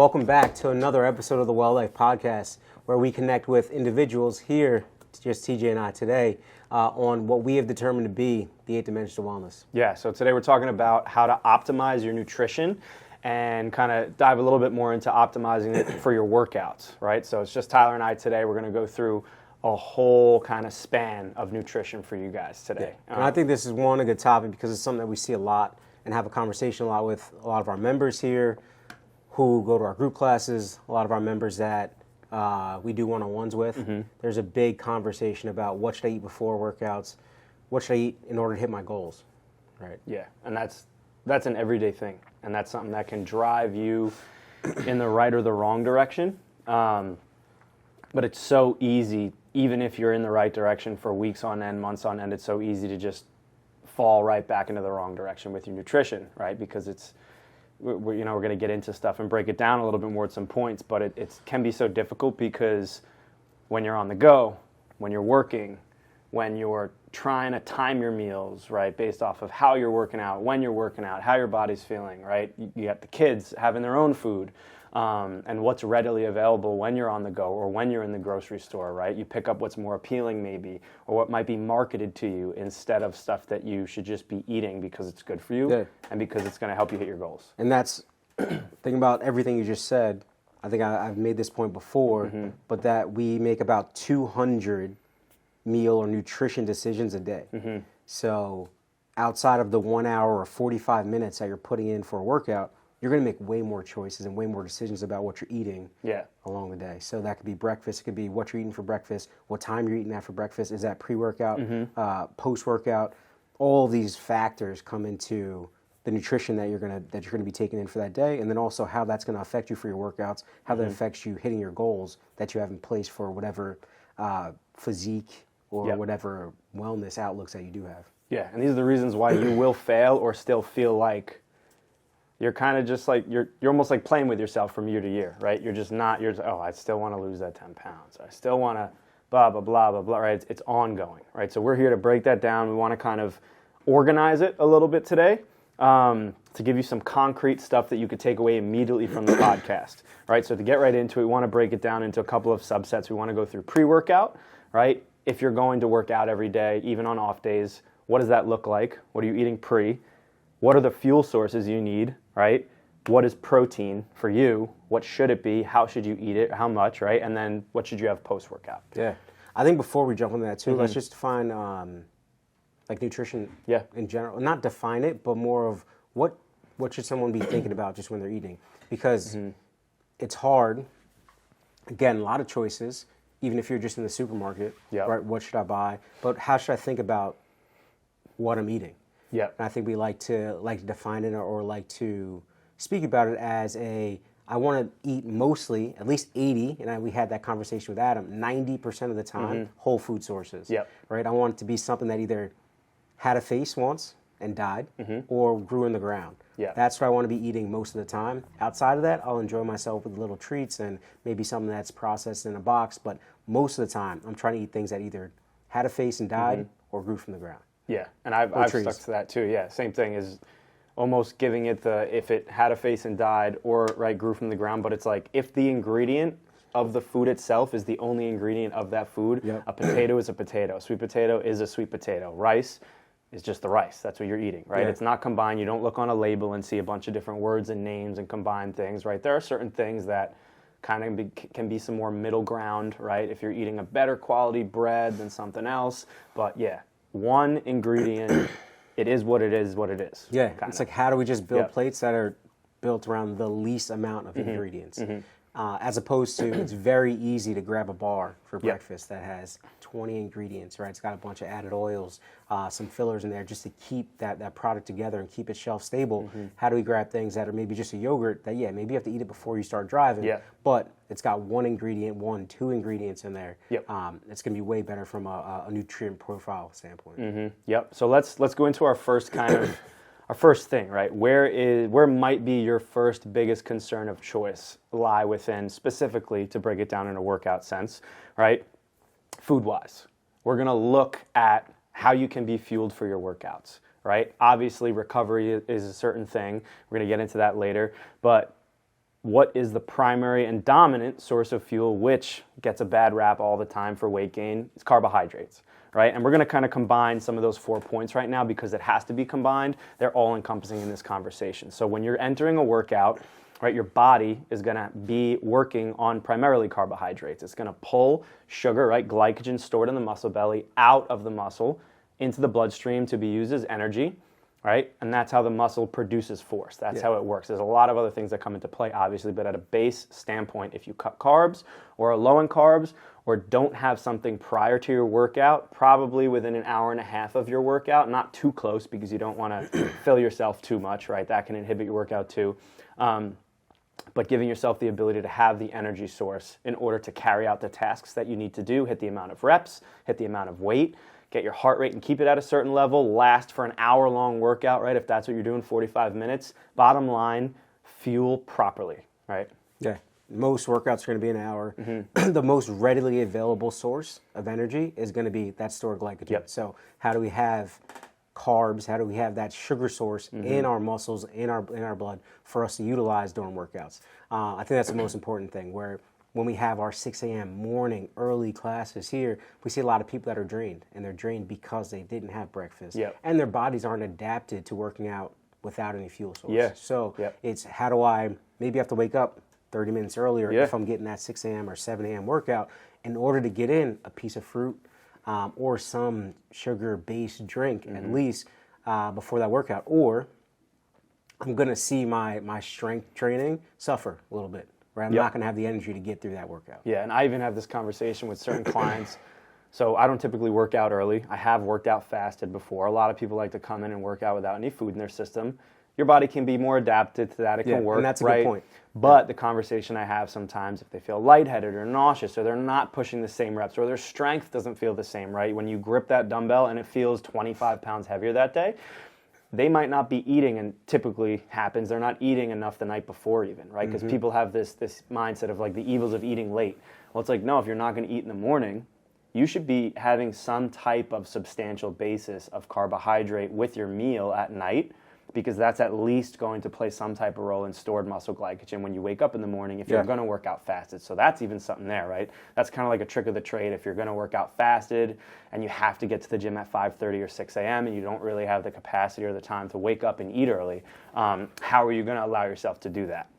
Welcome back to another episode of the Well Life Podcast, where we connect with individuals here, just TJ and I today, on what we have determined to be the 8 dimensions of wellness. Yeah, so today we're talking about how to optimize your nutrition and kind of dive a little bit more into optimizing it for your workouts, right? So it's just Tyler and I today. We're going to go through a whole kind of span of nutrition for you guys today. Yeah. And I think this is a good topic because it's something that we see a lot and have a conversation a lot with a lot of our members here who go to our group classes, a lot of our members that we do one-on-ones with. Mm-hmm. There's a big conversation about what should I eat before workouts, what should I eat in order to hit my goals, right? Yeah, and that's an everyday thing, and that's something that can drive you in the right or the wrong direction. But it's so easy, even if you're in the right direction for weeks on end, months on end, it's so easy to just fall right back into the wrong direction with your nutrition, right? Because we're going to get into stuff and break it down a little bit more at some points, but it can be so difficult because when you're on the go, when you're working, when you're trying to time your meals, right, based off of how you're working out, when you're working out, how your body's feeling, right? You got the kids having their own food, and what's readily available when you're on the go or when you're in the grocery store, right? You pick up what's more appealing maybe, or what might be marketed to you instead of stuff that you should just be eating because it's good for you and because it's going to help you hit your goals. And that's, thinking about everything you just said, I think I've made this point before, but that we make about 200 meal or nutrition decisions a day. Mm-hmm. So outside of the 1 hour or 45 minutes that you're putting in for a workout, you're going to make way more choices and way more decisions about what you're eating along the day. So that could be breakfast. It could be what you're eating for breakfast, what time you're eating that for breakfast. Is that pre-workout, post-workout? All of these factors come into the nutrition that you're going to be taking in for that day, and then also how that's going to affect you for your workouts, how that affects you hitting your goals that you have in place for whatever physique or whatever wellness outlooks that you do have. Yeah, and these are the reasons why you will fail or still feel like you're kind of just like, you're almost like playing with yourself from year to year, right? You're just, I still want to lose that 10 pounds. I still want to blah, blah, blah, blah, blah, right? It's ongoing, right? So we're here to break that down. We want to kind of organize it a little bit today to give you some concrete stuff that you could take away immediately from the podcast, right? So to get right into it, we want to break it down into a couple of subsets. We want to go through pre-workout, right? If you're going to work out every day, even on off days, what does that look like? What are you eating pre? What are the fuel sources you need, right? What is protein for you? What should it be? How should you eat it? How much, right? And then what should you have post-workout? Yeah. I think before we jump into that too, let's just define like nutrition in general. Not define it, but more of what should someone be thinking about just when they're eating? Because it's hard. Again, a lot of choices, even if you're just in the supermarket, right? What should I buy? But how should I think about what I'm eating? Yeah, and I think we like to define it or like to speak about it as I want to eat mostly, at least 80, and we had that conversation with Adam, 90% of the time, whole food sources. Yep. Right? I want it to be something that either had a face once and died or grew in the ground. Yeah. That's what I want to be eating most of the time. Outside of that, I'll enjoy myself with little treats and maybe something that's processed in a box, but most of the time, I'm trying to eat things that either had a face and died or grew from the ground. Yeah, and I've stuck to that too. Yeah, same thing is almost giving it if it had a face and died or grew from the ground. But it's like if the ingredient of the food itself is the only ingredient of that food, a potato is a potato, sweet potato is a sweet potato, rice is just the rice. That's what you're eating, right? Yeah. It's not combined. You don't look on a label and see a bunch of different words and names and combine things, right? There are certain things that kind of can be some more middle ground, right? If you're eating a better quality bread than something else, but one ingredient, it is what it is, what it is. Yeah, it's like how do we just build plates that are built around the least amount of ingredients? As opposed to, it's very easy to grab a bar for breakfast that has 20 ingredients, right? It's got a bunch of added oils, some fillers in there just to keep that product together and keep it shelf stable. How do we grab things that are maybe just a yogurt that, maybe you have to eat it before you start driving, but it's got two ingredients in there. It's going to be way better from a nutrient profile standpoint. Yep. So let's go into our first our first thing, right? Where might be your first biggest concern of choice lie within, specifically to break it down in a workout sense, right? Food-wise. We're going to look at how you can be fueled for your workouts, right? Obviously, recovery is a certain thing. We're going to get into that later. But what is the primary and dominant source of fuel, which gets a bad rap all the time for weight gain? It's carbohydrates, right? And we're going to kind of combine some of those 4 points right now because it has to be combined. They're all encompassing in this conversation. So when you're entering a workout, right, your body is going to be working on primarily carbohydrates. It's going to pull sugar, right, glycogen stored in the muscle belly out of the muscle into the bloodstream to be used as energy, right? And that's how the muscle produces force. That's how it works. There's a lot of other things that come into play, obviously, but at a base standpoint, if you cut carbs or are low in carbs or don't have something prior to your workout, probably within an hour and a half of your workout, not too close because you don't want to fill yourself too much, right? That can inhibit your workout too. But giving yourself the ability to have the energy source in order to carry out the tasks that you need to do, hit the amount of reps, hit the amount of weight, get your heart rate and keep it at a certain level, last for an hour-long workout, right? If that's what you're doing, 45 minutes. Bottom line, fuel properly, right? Yeah. Most workouts are going to be an hour. The most readily available source of energy is going to be that stored glycogen. So how do we have carbs? How do we have that sugar source in our muscles, in our blood for us to utilize during workouts? I think that's the most important thing, where when we have our 6 a.m. morning early classes here, we see a lot of people that are drained, and they're drained because they didn't have breakfast, and their bodies aren't adapted to working out without any fuel source. So it's how do I maybe have to wake up 30 minutes earlier if I'm getting that 6 a.m. or 7 a.m. workout in order to get in a piece of fruit or some sugar-based drink at least before that workout, or I'm going to see my strength training suffer a little bit. Right, I'm not going to have the energy to get through that workout. Yeah, and I even have this conversation with certain clients. So I don't typically work out early. I have worked out fasted before. A lot of people like to come in and work out without any food in their system. Your body can be more adapted to that. It can work, and that's a right? good point. But the conversation I have sometimes, if they feel lightheaded or nauseous, or they're not pushing the same reps, or their strength doesn't feel the same, right? When you grip that dumbbell and it feels 25 pounds heavier that day, they might not be eating, and typically happens, they're not eating enough the night before even, right? Because people have this mindset of like the evils of eating late. Well, it's like, no, if you're not going to eat in the morning, you should be having some type of substantial basis of carbohydrate with your meal at night, because that's at least going to play some type of role in stored muscle glycogen when you wake up in the morning if you're going to work out fasted. So that's even something there, right? That's kind of like a trick of the trade. If you're going to work out fasted and you have to get to the gym at 5:30 or 6 a.m. and you don't really have the capacity or the time to wake up and eat early, how are you going to allow yourself to do that?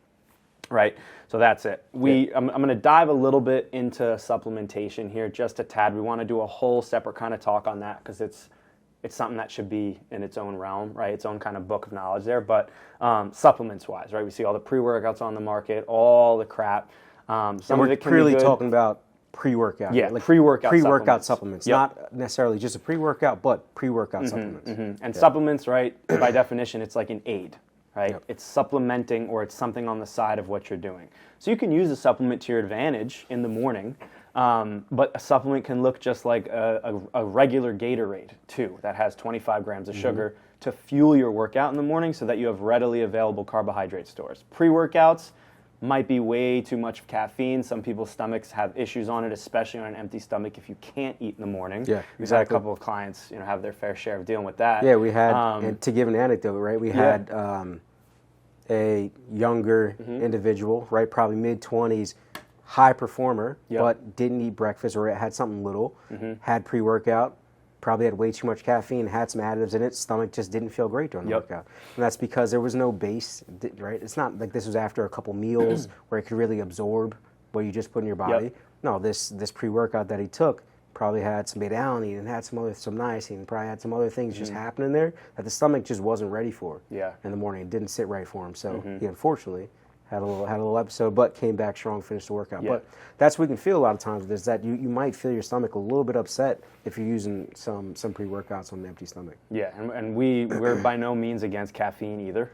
Right? So that's it. I'm going to dive a little bit into supplementation here, just a tad. We want to do a whole separate kind of talk on that because it's something that should be in its own realm, right? Its own kind of book of knowledge there. But supplements-wise, right? We see all the pre-workouts on the market, all the crap. Some of it can be good. Talking about pre-workout. Yeah, like pre-workout supplements. Not necessarily just a pre-workout, but pre-workout supplements. And supplements, right, by definition, it's like an aid, right? It's supplementing, or it's something on the side of what you're doing. So you can use a supplement to your advantage in the morning, but a supplement can look just like a regular Gatorade, too, that has 25 grams of sugar to fuel your workout in the morning so that you have readily available carbohydrate stores. Pre-workouts might be way too much caffeine. Some people's stomachs have issues on it, especially on an empty stomach if you can't eat in the morning. Yeah, We've had a couple of clients, have their fair share of dealing with that. Yeah, we had, and to give an anecdote, right, we had a younger individual, right, probably mid-20s, high performer, but didn't eat breakfast or had something little, had pre-workout, probably had way too much caffeine, had some additives in it, stomach just didn't feel great during the workout. And that's because there was no base, right? It's not like this was after a couple meals where it could really absorb what you just put in your body. No, this pre-workout that he took probably had some beta-alanine and had some niacin, probably had some other things just happening there that the stomach just wasn't ready for in the morning. It didn't sit right for him. So he unfortunately had a little episode, but came back strong, finished the workout. But that's what we can feel a lot of times, is that you might feel your stomach a little bit upset if you're using some pre-workouts on an empty stomach. Yeah, and we're by no means against caffeine either,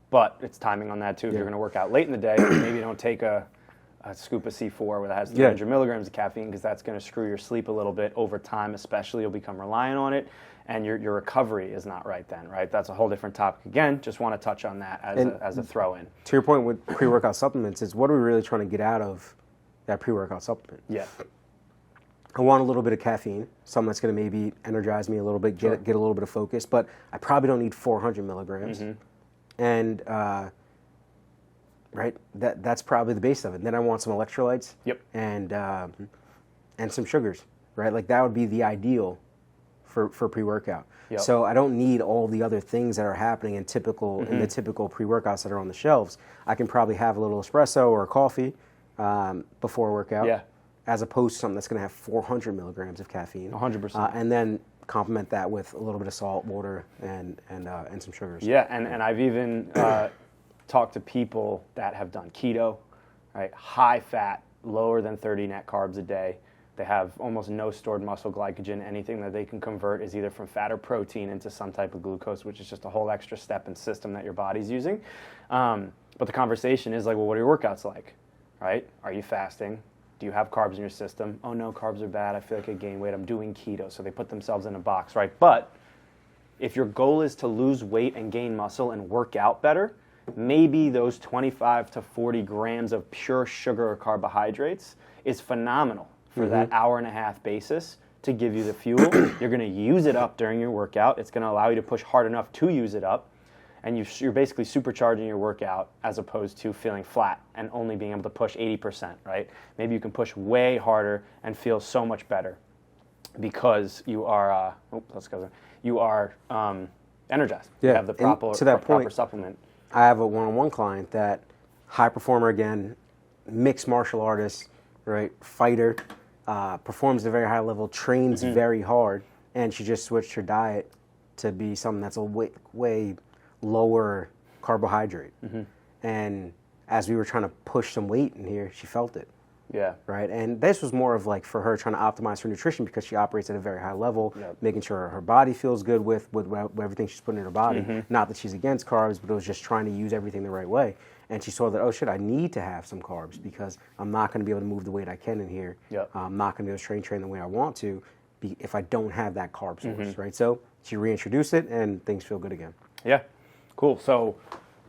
but it's timing on that too. If you're going to work out late in the day, maybe don't take a scoop of C4 that has 300 milligrams of caffeine, because that's going to screw your sleep a little bit over time. Especially, you'll become reliant on it, and your recovery is not right then, right? That's a whole different topic. Again, just want to touch on that as a throw-in. To your point with pre-workout supplements, is what are we really trying to get out of that pre-workout supplement? Yeah. I want a little bit of caffeine, something that's going to maybe energize me a little bit, get a little bit of focus, but I probably don't need 400 milligrams. And right? That's probably the base of it. Then I want some electrolytes. Yep. And some sugars, right? Like that would be the ideal for pre-workout. Yep. So I don't need all the other things that are happening in the typical pre-workouts that are on the shelves. I can probably have a little espresso or coffee before a workout. Yeah. As opposed to something that's going to have 400 milligrams of caffeine. 100%. And then complement that with a little bit of salt, water, and some sugars. Yeah, and I've even talked to people that have done keto, right? High fat, lower than 30 net carbs a day. They have almost no stored muscle glycogen. Anything that they can convert is either from fat or protein into some type of glucose, which is just a whole extra step and system that your body's using. But the conversation is like, well, what are your workouts like, right? Are you fasting? Do you have carbs in your system? Oh no, carbs are bad. I feel like I gain weight. I'm doing keto. So they put themselves in a box, right? But if your goal is to lose weight and gain muscle and work out better, maybe those 25 to 40 grams of pure sugar or carbohydrates is phenomenal for that hour and a half basis to give you the fuel. You're going to use it up during your workout. It's going to allow you to push hard enough to use it up. And you're basically supercharging your workout as opposed to feeling flat and only being able to push 80%, right? Maybe you can push way harder and feel so much better because you are, energized. Yeah. You have the proper supplement. I have a one-on-one client that high performer again, mixed martial artist, right? Fighter, performs at a very high level, trains very hard, and she just switched her diet to be something that's a way lower carbohydrate. And as we were trying to push some weight in here, she felt it. Yeah. Right. And this was more of like for her trying to optimize her nutrition because she operates at a very high level, making sure her body feels good with everything she's putting in her body. Not that she's against carbs, but it was just trying to use everything the right way. And she saw that, oh shit, I need to have some carbs because I'm not going to be able to move the weight I can in here. I'm not going to be able to train the way I want to if I don't have that carb source, right? So she reintroduced it and things feel good again. Yeah. Cool. So,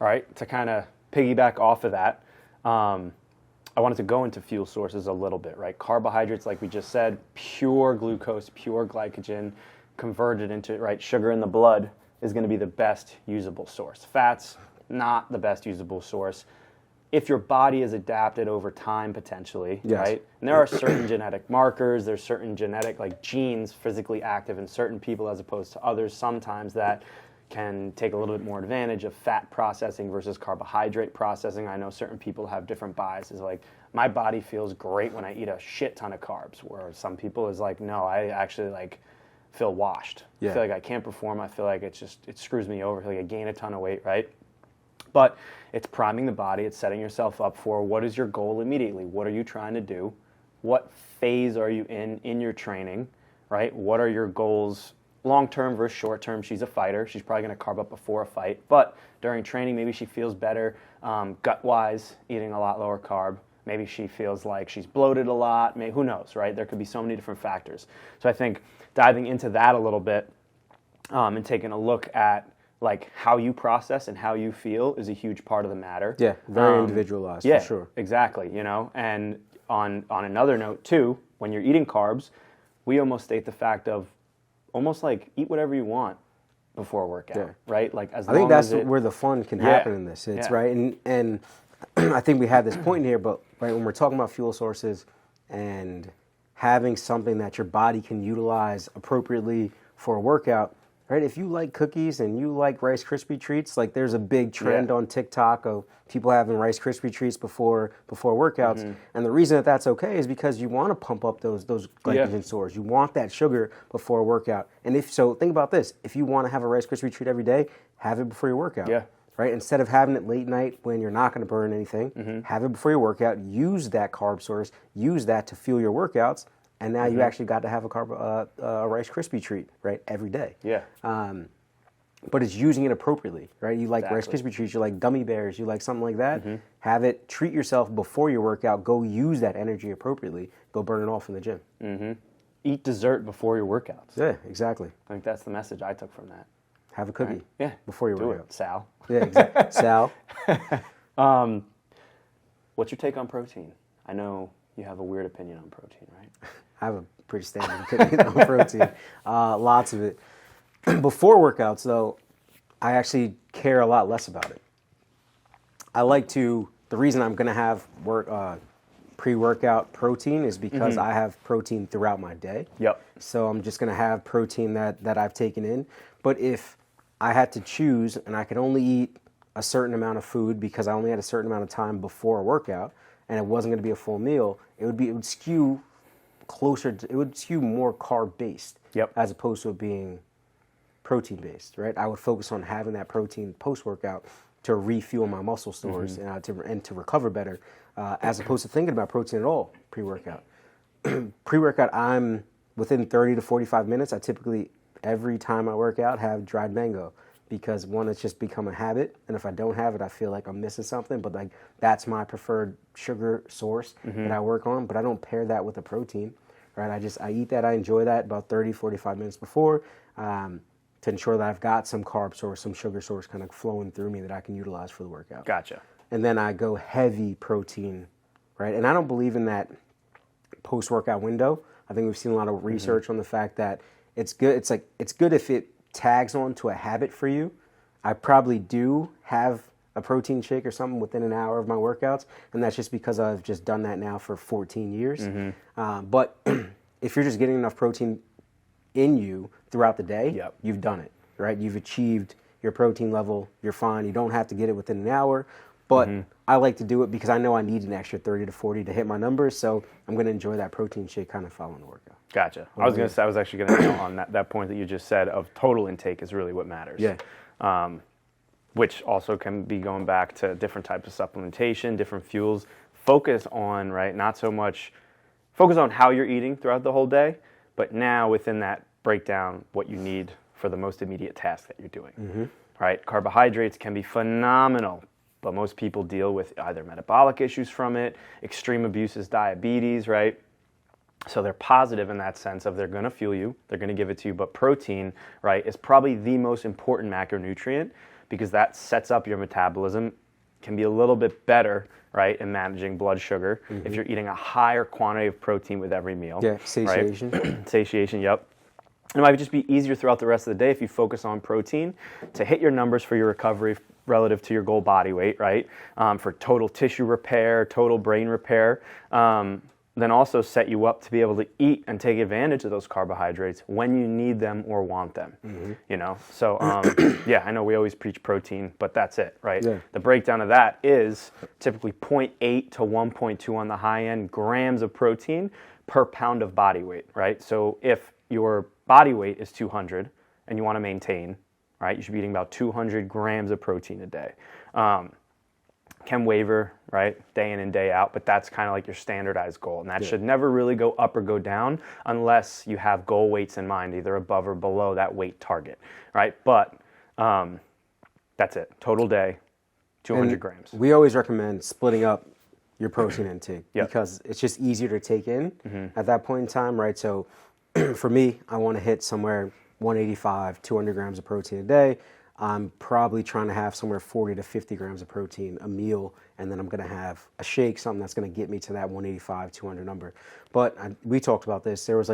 all right, to kind of piggyback off of that, I wanted to go into fuel sources a little bit, right? Carbohydrates, like we just said, pure glucose, pure glycogen, converted into, right, sugar in the blood is going to be the best usable source. Fats, not the best usable source. If your body is adapted over time, potentially, right? And there are certain genetic markers, there's certain genetic, like genes physically active in certain people as opposed to others sometimes that can take a little bit more advantage of fat processing versus carbohydrate processing. I know certain people have different biases. Like, my body feels great when I eat a shit ton of carbs, where some people is like, no, I actually like feel washed. I feel like I can't perform. I feel like it screws me over. I feel like I gain a ton of weight, right? But it's priming the body. It's setting yourself up for what is your goal immediately. What are you trying to do? What phase are you in your training, right? What are your goals long-term versus short-term? She's a fighter. She's probably going to carb up before a fight. But during training, maybe she feels better gut-wise, eating a lot lower carb. Maybe she feels like she's bloated a lot. Who knows, right? There could be so many different factors. So I think diving into that a little bit and taking a look at like how you process and how you feel is a huge part of the matter. Yeah, very individualized, for sure. Exactly, you know. And on another note too, when you're eating carbs, we almost state the fact of almost like eat whatever you want before a workout, right? Like as long as I think that's where the fun can happen in this. It's right, and I think we have this point here, but right when we're talking about fuel sources and having something that your body can utilize appropriately for a workout, right? If you like cookies and you like Rice Krispie treats, like there's a big trend on TikTok of people having Rice Krispie treats before workouts, and the reason that that's okay is because you want to pump up those glycogen stores. You want that sugar before a workout, and if so, think about this: if you want to have a Rice Krispie treat every day, have it before your workout. Right? Instead of having it late night when you're not going to burn anything, have it before your workout. Use that carb source. Use that to fuel your workouts. And now you actually got to have a Rice Krispie treat, right, every day. But it's using it appropriately, right? You like Rice Krispie treats, you like gummy bears, you like something like that. Have it, treat yourself before your workout. Go use that energy appropriately. Go burn it off in the gym. Eat dessert before your workouts. Yeah, exactly. I think that's the message I took from that. Have a cookie. Right? Before your workout. workout. Sal. Yeah, exactly. Sal. What's your take on protein? I know you have a weird opinion on protein, right? I have a pretty standard opinion on protein. Lots of it. Before workouts, though, I actually care a lot less about it. I like to the reason I'm going to have pre-workout protein is because I have protein throughout my day. Yep. So I'm just going to have protein that I've taken in. But if I had to choose and I could only eat a certain amount of food because I only had a certain amount of time before a workout and it wasn't going to be a full meal, it would skew more carb-based as opposed to it being protein-based, right? I would focus on having that protein post-workout to refuel my muscle stores and to recover better, as opposed to thinking about protein at all pre-workout. Pre-workout, I'm within 30 to 45 minutes. I typically, every time I work out, have dried mango because one, it's just become a habit, and if I don't have it, I feel like I'm missing something. But like that's my preferred sugar source that I work on. But I don't pair that with a protein, right? I eat that. I enjoy that about 30, 45 minutes before. To ensure that I've got some carb source, some sugar source kind of flowing through me that I can utilize for the workout. Gotcha. And then I go heavy protein, right? And I don't believe in that post-workout window. I think we've seen a lot of research on the fact that it's good. It's good if it tags on to a habit for you. I probably do have a protein shake or something within an hour of my workouts, and that's just because I've just done that now for 14 years. But if you're just getting enough protein in you throughout the day, you've done it, right? You've achieved your protein level, you're fine. You don't have to get it within an hour, but I like to do it because I know I need an extra 30 to 40 to hit my numbers, so I'm going to enjoy that protein shake kind of following the workout. Gotcha. I was actually going to on that point that you just said of total intake is really what matters. Yeah. Which also can be going back to different types of supplementation, different fuels. Focus on, right, not so much, focus on how you're eating throughout the whole day, but now within that break down what you need for the most immediate task that you're doing, right? Carbohydrates can be phenomenal, but most people deal with either metabolic issues from it, extreme abuses, diabetes, right? So they're positive in that sense of they're going to fuel you, they're going to give it to you, but protein, right, is probably the most important macronutrient because that sets up your metabolism, can be a little bit better, right, in managing blood sugar if you're eating a higher quantity of protein with every meal. Yeah, satiation. Right? Satiation, yep. It might just be easier throughout the rest of the day if you focus on protein to hit your numbers for your recovery relative to your goal body weight, right? For total tissue repair, total brain repair. Then also set you up to be able to eat and take advantage of those carbohydrates when you need them or want them, you know? So, yeah, I know we always preach protein, but that's it, right? Yeah. The breakdown of that is typically 0.8 to 1.2 on the high end grams of protein per pound of body weight, right? So if your body weight is 200 and you want to maintain, right, you should be eating about 200 grams of protein a day. Can waver, right, day in and day out, but that's kind of like your standardized goal. And that should never really go up or go down unless you have goal weights in mind, either above or below that weight target, right? But that's it. Total day, 200 grams. We always recommend splitting up your protein intake because it's just easier to take in at that point in time, right? So for me, I want to hit somewhere 185, 200 grams of protein a day. I'm probably trying to have somewhere 40 to 50 grams of protein a meal, and then I'm going to have a shake, something that's going to get me to that 185, 200 number. But we talked about this. There was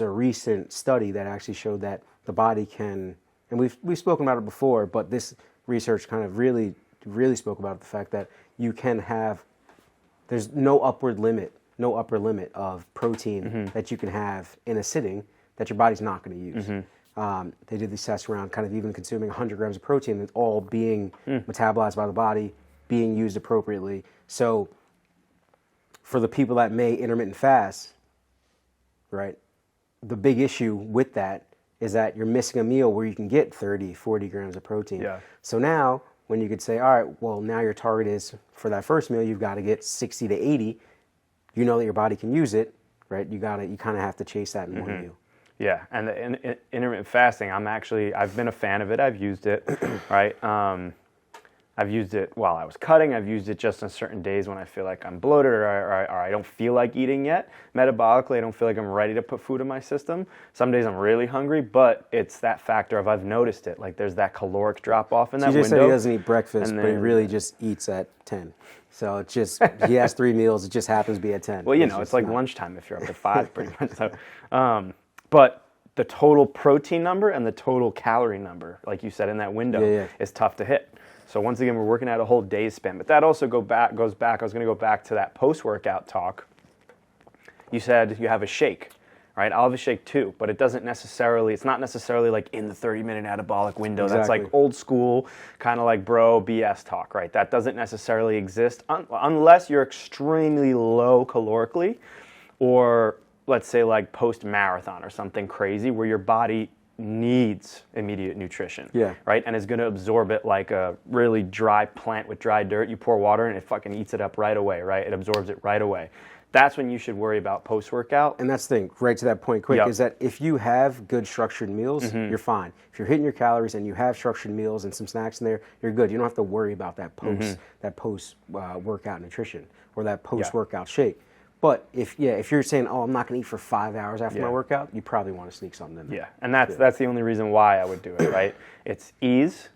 a recent study that actually showed that the body can, and we've spoken about it before, but this research kind of really spoke about the fact that you can have, there's no upper limit of protein that you can have in a sitting that your body's not going to use. They did these tests around kind of even consuming 100 grams of protein that's all being metabolized by the body, being used appropriately. So for the people that may intermittent fast, right, the big issue with that is that you're missing a meal where you can get 30, 40 grams of protein. Yeah. So now when you could say, all right, well, now your target is for that first meal, you've got to get 60 to 80, you know that your body can use it, right? You kind of have to chase that in one meal. Yeah, and the intermittent fasting, I've been a fan of it. I've used it, right? I've used it while I was cutting. I've used it just on certain days when I feel like I'm bloated or I don't feel like eating yet. Metabolically, I don't feel like I'm ready to put food in my system. Some days I'm really hungry, but it's that factor of I've noticed it. Like there's that caloric drop off in that window. TJ said he doesn't eat breakfast, but he really just eats at 10. So it's just, he has 3 meals. It just happens to be at 10. Well, it's like lunchtime if you're up at 5 pretty much. So, but the total protein number and the total calorie number, like you said, in that window is tough to hit. So once again, we're working at a whole day's span. But that also goes back, I was going to go back to that post-workout talk. You said you have a shake, right? I'll have a shake too, but it's not necessarily like in the 30-minute anabolic window. Exactly. That's like old school, kind of like bro BS talk, right? That doesn't necessarily exist unless you're extremely low calorically, or let's say like post-marathon or something crazy where your body needs immediate nutrition, right? And is going to absorb it like a really dry plant with dry dirt. You pour water in, it fucking eats it up right away, right? It absorbs it right away. That's when you should worry about post-workout. And that's the thing, right to that point quick, is that if you have good structured meals, you're fine. If you're hitting your calories and you have structured meals and some snacks in there, you're good. You don't have to worry about that post workout nutrition or that post-workout shake. But if you're saying, I'm not going to eat for 5 hours after my workout, you probably want to sneak something in there. Yeah, and that's the only reason why I would do it, right? It's ease,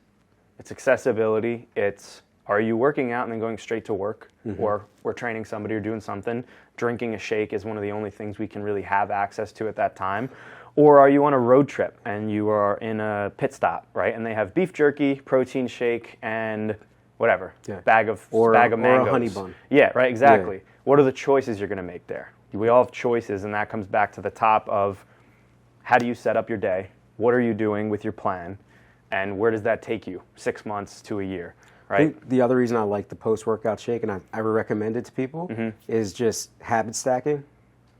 it's accessibility, it's are you working out and then going straight to work, or we're training somebody or doing something. Drinking a shake is one of the only things we can really have access to at that time. Or are you on a road trip and you are in a pit stop, right? And they have beef jerky, protein shake, and whatever, bag of mangoes. Or a honey bun. Yeah, right, exactly. Yeah. What are the choices you're going to make there? We all have choices, and that comes back to the top of how do you set up your day? What are you doing with your plan? And where does that take you? 6 months to a year, right? I think the other reason I like the post-workout shake, and I recommend it to people, is just habit stacking.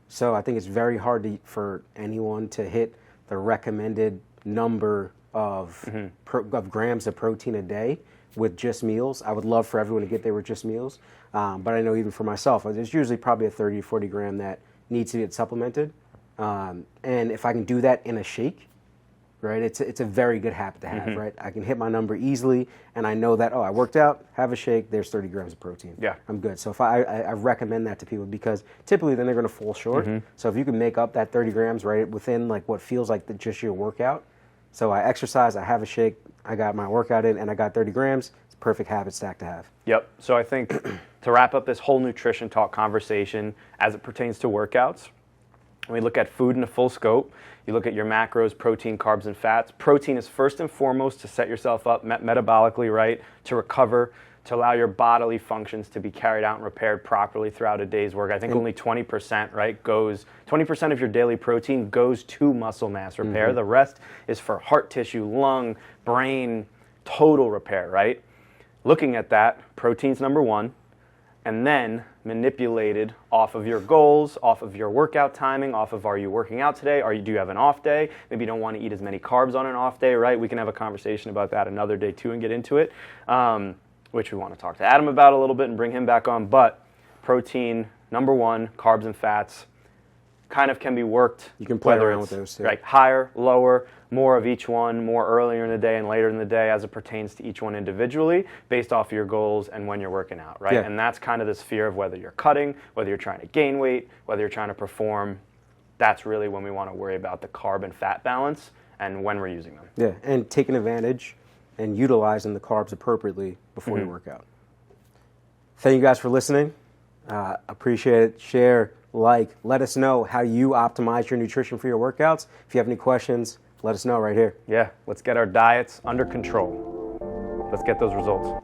So I think it's very hard for anyone to hit the recommended number of grams of protein a day with just meals. I would love for everyone to get there with just meals. But I know even for myself, there's usually probably a 30 to 40 gram that needs to get supplemented. And if I can do that in a shake, right, it's a very good habit to have, right? I can hit my number easily, and I know that, I worked out, have a shake, there's 30 grams of protein. Yeah. I'm good. So if I recommend that to people because typically then they're going to fall short. So if you can make up that 30 grams, right, within like what feels like just your workout. So I exercise, I have a shake, I got my workout in, and I got 30 grams. It's a perfect habit stack to have. Yep. So I think to wrap up this whole nutrition talk conversation as it pertains to workouts, when we look at food in a full scope, you look at your macros, protein, carbs, and fats. Protein is first and foremost to set yourself up metabolically, right, to recover, to allow your bodily functions to be carried out and repaired properly throughout a day's work. I think only 20%, right, 20% of your daily protein goes to muscle mass repair. The rest is for heart tissue, lung, brain, total repair, right? Looking at that, protein's number one, and then manipulated off of your goals, off of your workout timing, off of are you working out today? Do you have an off day? Maybe you don't want to eat as many carbs on an off day, right? We can have a conversation about that another day too and get into it, which we want to talk to Adam about a little bit and bring him back on. But protein, number one, carbs and fats, kind of can be worked. You can play around with those too. Right, higher, lower, more of each one, more earlier in the day and later in the day as it pertains to each one individually based off of your goals and when you're working out, right? Yeah. And that's kind of this fear of whether you're cutting, whether you're trying to gain weight, whether you're trying to perform. That's really when we want to worry about the carb and fat balance and when we're using them. Yeah, and taking advantage and utilizing the carbs appropriately before you work out. Thank you guys for listening. Appreciate it. Share, like, let us know how you optimize your nutrition for your workouts. If you have any questions, let us know right here. Yeah, let's get our diets under control. Let's get those results.